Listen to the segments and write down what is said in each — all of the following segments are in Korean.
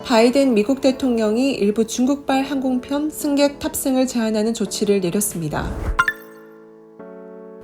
바이든 미국 대통령이 일부 중국발 항공편 승객 탑승을 제한하는 조치를 내렸습니다.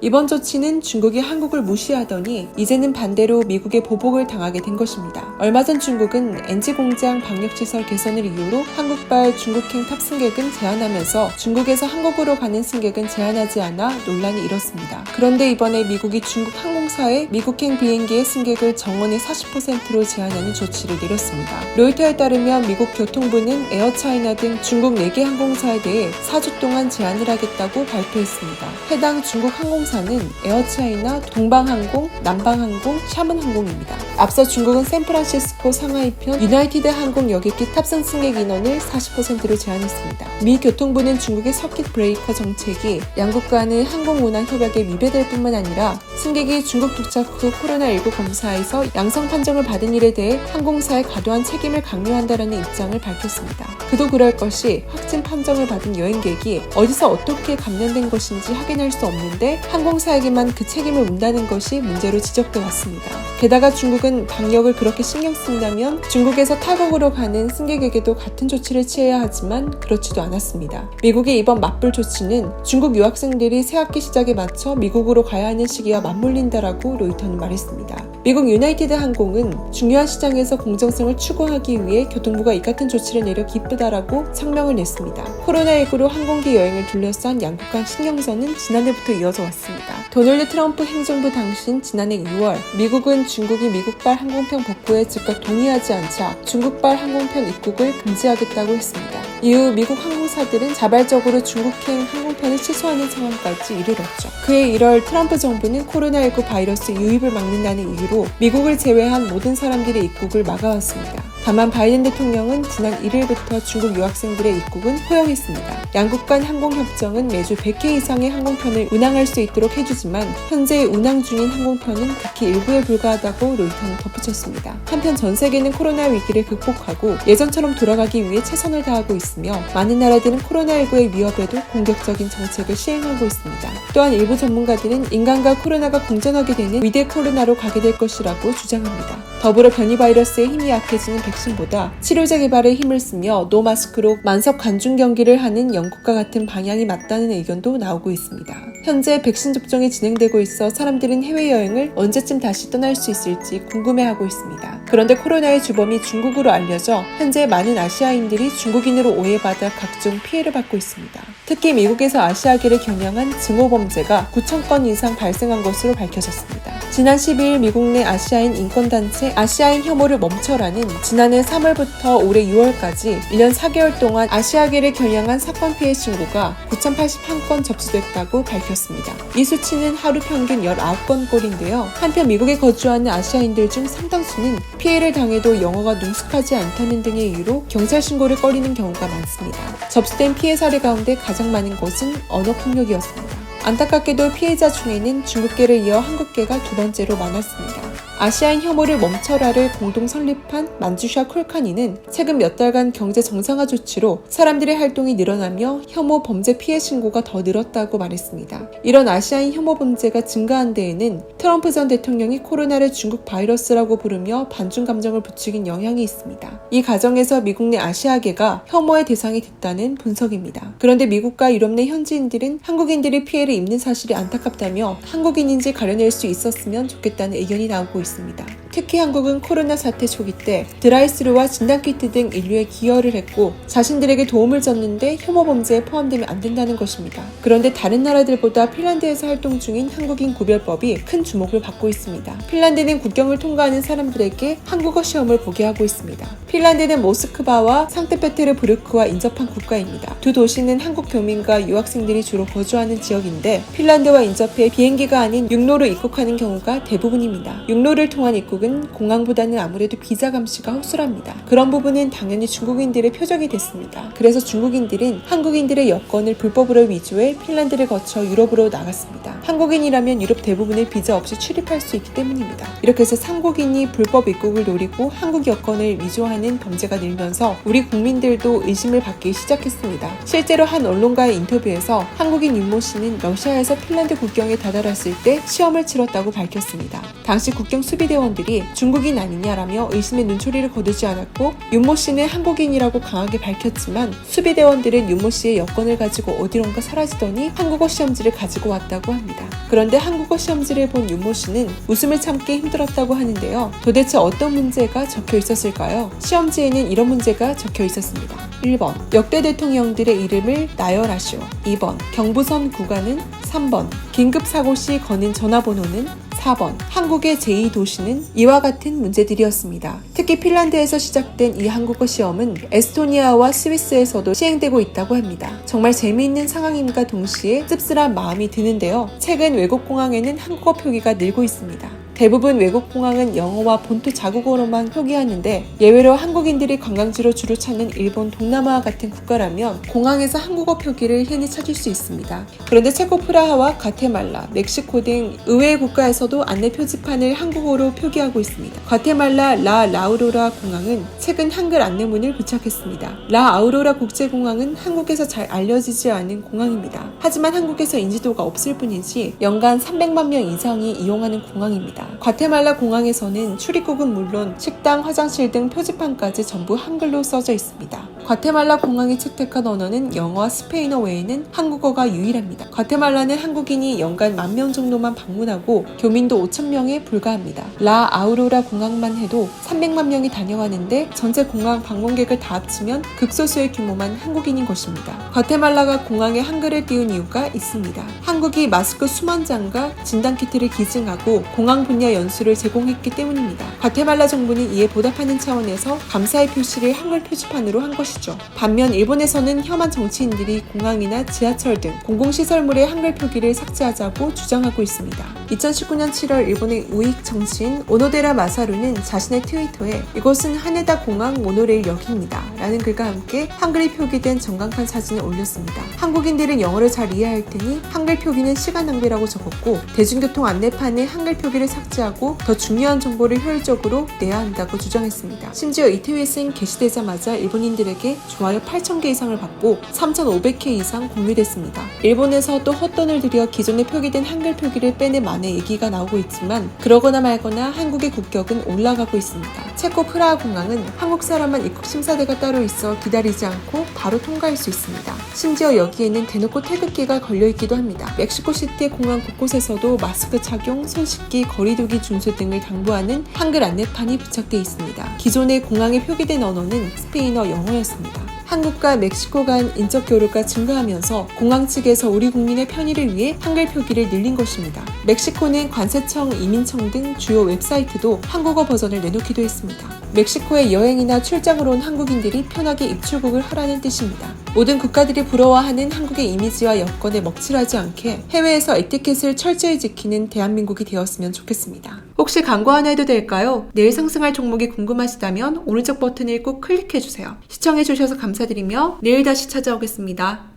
이번 조치는 중국이 한국을 무시하더니 이제는 반대로 미국의 보복을 당하게 된 것입니다. 얼마 전 중국은 NG공장 방역시설 개선을 이유로 한국발 중국행 탑승객은 제한하면서 중국에서 한국으로 가는 승객은 제한하지 않아 논란이 일었습니다. 그런데 이번에 미국이 중국 항공사의 미국행 비행기의 승객을 정원의 40%로 제한하는 조치를 내렸습니다. 로이터에 따르면 미국 교통부는 에어차이나 등 중국 4개 항공사에 대해 4주 동안 제한을 하겠다고 발표했습니다. 해당 중국 항공사 는 에어차이나, 동방항공, 남방항공, 샤먼항공입니다. 앞서 중국은 샌프란시스코 상하이편 유나이티드 항공 여객기 탑승 승객 인원을 40%로 제한했습니다. 미 교통부는 중국의 서킷 브레이커 정책이 양국 간의 항공 운항 협약에 위배될 뿐만 아니라 승객이 중국 도착 후 코로나19 검사에서 양성 판정을 받은 일에 대해 항공사에 과도한 책임을 강요한다라는 입장을 밝혔습니다. 그도 그럴 것이 확진 판정을 받은 여행객이 어디서 어떻게 감염된 것인지 확인할 수 없는데 항공사에게만 그 책임을 묻는다는 것이 문제로 지적돼 왔습니다. 게다가 중국은 방역을 그렇게 신경 쓴다면 중국에서 타국으로 가는 승객에게도 같은 조치를 취해야 하지만 그렇지도 않았습니다. 미국의 이번 맞불 조치는 중국 유학생들이 새학기 시작에 맞춰 미국으로 가야 하는 시기와 맞물린다라고 로이터는 말했습니다. 미국 유나이티드 항공은 중요한 시장에서 공정성을 추구하기 위해 교통부가 이 같은 조치를 내려 기쁘다라고 성명을 냈습니다. 코로나19로 항공기 여행을 둘러싼 양국 간 신경전은 지난해부터 이어져 왔습니다. 도널드 트럼프 행정부 당시 지난해 6월 미국은 중국이 미국발 항공편 복구에 즉각 동의하지 않자 중국발 항공편 입국을 금지하겠다고 했습니다. 이후 미국 항공사들은 자발적으로 중국행 항공편을 취소하는 상황까지 이르렀죠. 그해 1월 트럼프 정부는 코로나19 바이러스 유입을 막는다는 이유로 미국을 제외한 모든 사람들의 입국을 막아왔습니다. 다만 바이든 대통령은 지난 1일부터 중국 유학생들의 입국은 허용했습니다. 양국 간 항공협정은 매주 100개 이상의 항공편을 운항할 수 있도록 해주지만 현재 운항 중인 항공편은 극히 일부에 불과하다고 로이터는 덧붙였습니다. 한편 전 세계는 코로나 위기를 극복하고 예전처럼 돌아가기 위해 최선을 다하고 있으며 많은 나라들은 코로나19의 위협에도 공격적인 정책을 시행하고 있습니다. 또한 일부 전문가들은 인간과 코로나가 공존하게 되는 위대 코로나로 가게 될 것이라고 주장합니다. 더불어 변이 바이러스의 힘이 약해지는 백신보다 치료제 개발에 힘을 쓰며 노마스크로 만석 관중 경기를 하는 영국과 같은 방향이 맞다는 의견도 나오고 있습니다. 현재 백신 접종이 진행되고 있어 사람들은 해외여행을 언제쯤 다시 떠날 수 있을지 궁금해하고 있습니다. 그런데 코로나의 주범이 중국으로 알려져 현재 많은 아시아인들이 중국인으로 오해받아 각종 피해를 받고 있습니다. 특히 미국에서 아시아계를 겨냥한 증오범죄가 9,000건 이상 발생한 것으로 밝혀졌습니다. 지난 12일 미국 내 아시아인 인권단체 아시아인 혐오를 멈춰라는 지난해 3월부터 올해 6월까지 1년 4개월 동안 아시아계를 겨냥한 사건 피해 신고가 9,081건 접수됐다고 밝혔습니다. 이 수치는 하루 평균 19건 꼴인데요. 한편 미국에 거주하는 아시아인들 중 상당수는 피해를 당해도 영어가 능숙하지 않다는 등의 이유로 경찰 신고를 꺼리는 경우가 많습니다. 접수된 피해 사례 가운데 가장 많은 것은 언어폭력이었습니다. 안타깝게도 피해자 중에는 중국계를 이어 한국계가 두 번째로 많았습니다. 아시아인 혐오를 멈춰라를 공동 설립한 만주샤 콜카니는 최근 몇 달간 경제 정상화 조치로 사람들의 활동이 늘어나며 혐오 범죄 피해 신고가 더 늘었다고 말했습니다. 이런 아시아인 혐오 범죄가 증가한 데에는 트럼프 전 대통령이 코로나를 중국 바이러스라고 부르며 반중 감정을 부추긴 영향이 있습니다. 이 과정에서 미국 내 아시아계가 혐오의 대상이 됐다는 분석입니다. 그런데 미국과 유럽 내 현지인들은 한국인들이 피해를 입는 사실이 안타깝다며 한국인인지 가려낼 수 있었으면 좋겠다는 의견이 나오고 있습니다. 특히 한국은 코로나 사태 초기 때 드라이스루와 진단키트 등 인류에 기여를 했고 자신들에게 도움을 줬는데 혐오 범죄에 포함되면 안 된다는 것입니다. 그런데 다른 나라들보다 핀란드에서 활동 중인 한국인 구별법이 큰 주목을 받고 있습니다. 핀란드는 국경을 통과하는 사람들에게 한국어 시험을 보게 하고 있습니다. 핀란드는 모스크바와 상트페테르부르크와 인접한 국가입니다. 두 도시는 한국 교민과 유학생들이 주로 거주하는 지역인데 핀란드와 인접해 비행기가 아닌 육로로 입국하는 경우가 대부분입니다. 육로를 통한 입국은 공항보다는 아무래도 비자 감시가 허술합니다. 그런 부분은 당연히 중국인들의 표적이 됐습니다. 그래서 중국인들은 한국인들의 여권을 불법으로 위조해 핀란드를 거쳐 유럽으로 나갔습니다. 한국인이라면 유럽 대부분을 비자 없이 출입할 수 있기 때문입니다. 이렇게 해서 삼국인이 불법 입국을 노리고 한국 여권을 위조하는 범죄가 늘면서 우리 국민들도 의심을 받기 시작했습니다. 실제로 한 언론과의 인터뷰에서 한국인 윤모 씨는 러시아에서 핀란드 국경에 다다랐을 때 시험을 치렀다고 밝혔습니다. 당시 국경 수비대원들이 중국인 아니냐라며 의심의 눈초리를 거두지 않았고 윤모 씨는 한국인이라고 강하게 밝혔지만 수비대원들은 윤모 씨의 여권을 가지고 어디론가 사라지더니 한국어 시험지를 가지고 왔다고 합니다. 그런데 한국어 시험지를 본 윤모 씨는 웃음을 참기 힘들었다고 하는데요. 도대체 어떤 문제가 적혀 있었을까요? 시험지에는 이런 문제가 적혀 있었습니다. 1번 역대 대통령들의 이름을 나열하시오. 2번 경부선 구간은 3번 긴급사고 시 거는 전화번호는 4번 한국의 제2도시는 이와 같은 문제들이었습니다. 특히 핀란드에서 시작된 이 한국어 시험은 에스토니아와 스위스에서도 시행되고 있다고 합니다. 정말 재미있는 상황임과 동시에 씁쓸한 마음이 드는데요. 최근 외국 공항에는 한국어 표기가 늘고 있습니다. 대부분 외국 공항은 영어와 본토 자국어로만 표기하는데 예외로 한국인들이 관광지로 주로 찾는 일본, 동남아와 같은 국가라면 공항에서 한국어 표기를 흔히 찾을 수 있습니다. 그런데 체코 프라하와 과테말라, 멕시코 등 의외의 국가에서도 안내 표지판을 한국어로 표기하고 있습니다. 과테말라 라 라우로라 공항은 최근 한글 안내문을 부착했습니다. 라 아우로라 국제공항은 한국에서 잘 알려지지 않은 공항입니다. 하지만 한국에서 인지도가 없을 뿐이지 연간 300만 명 이상이 이용하는 공항입니다. 과테말라 공항에서는 출입국은 물론 식당, 화장실 등 표지판까지 전부 한글로 써져 있습니다. 과테말라 공항이 채택한 언어는 영어와 스페인어 외에는 한국어가 유일합니다. 과테말라는 한국인이 연간 10,000명 정도만 방문하고 교민도 5,000명에 불과합니다. 라 아우로라 공항만 해도 300만 명이 다녀가는데 전체 공항 방문객을 다 합치면 극소수의 규모만 한국인인 것입니다. 과테말라가 공항에 한글을 띄운 이유가 있습니다. 한국이 마스크 수만 장과 진단키트를 기증하고 공항 분야 연수를 제공했기 때문입니다. 과테말라 정부는 이에 보답하는 차원에서 감사의 표시를 한글 표지판으로 한 것이죠. 반면 일본에서는 혐한 정치인들이 공항이나 지하철 등 공공시설물의 한글 표기를 삭제하자고 주장하고 있습니다. 2019년 7월 일본의 우익 정치인 오노데라 마사루는 자신의 트위터에 이곳은 하네다 공항 모노레일 역입니다 라는 글과 함께 한글이 표기된 전광판 사진을 올렸습니다. 한국인들은 영어를 잘 이해할 테니 한글 표기는 시간 낭비라고 적었고 대중교통 안내판에 한글 표기를 삭제하고 더 중요한 정보를 효율적으로 내야 한다고 주장했습니다. 심지어 이 트윗은 게시되자마자 일본인들에게 좋아요 8,000개 이상을 받고 3,500회 이상 공유됐습니다. 일본에서 또 헛돈을 들여 기존에 표기된 한글 표기를 빼내 만의 얘기가 나오고 있지만 그러거나 말거나 한국의 국격은 올라가고 있습니다. 체코 프라하 공항은 한국 사람만 입국 심사대가 따로 있어 기다리지 않고 바로 통과할 수 있습니다. 심지어 여기에는 대놓고 태극기가 걸려있기도 합니다. 멕시코시티 공항 곳곳에서도 마스크 착용, 손 씻기, 거리두기 준수 등을 당부하는 한글 안내판이 부착되어 있습니다. 기존에 공항에 표기된 언어는 스페인어, 영어였습니다. 한국과 멕시코 간 인적 교류가 증가하면서 공항 측에서 우리 국민의 편의를 위해 한글 표기를 늘린 것입니다. 멕시코는 관세청, 이민청 등 주요 웹사이트도 한국어 버전을 내놓기도 했습니다. 멕시코에 여행이나 출장으로 온 한국인들이 편하게 입출국을 하라는 뜻입니다. 모든 국가들이 부러워하는 한국의 이미지와 여건에 먹칠하지 않게 해외에서 에티켓을 철저히 지키는 대한민국이 되었으면 좋겠습니다. 혹시 광고 하나 해도 될까요? 내일 상승할 종목이 궁금하시다면 오른쪽 버튼을 꼭 클릭해주세요. 시청해주셔서 감사드리며 내일 다시 찾아오겠습니다.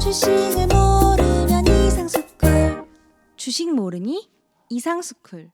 주식을 모르면 이상스쿨. 주식 모르니? 이상스쿨.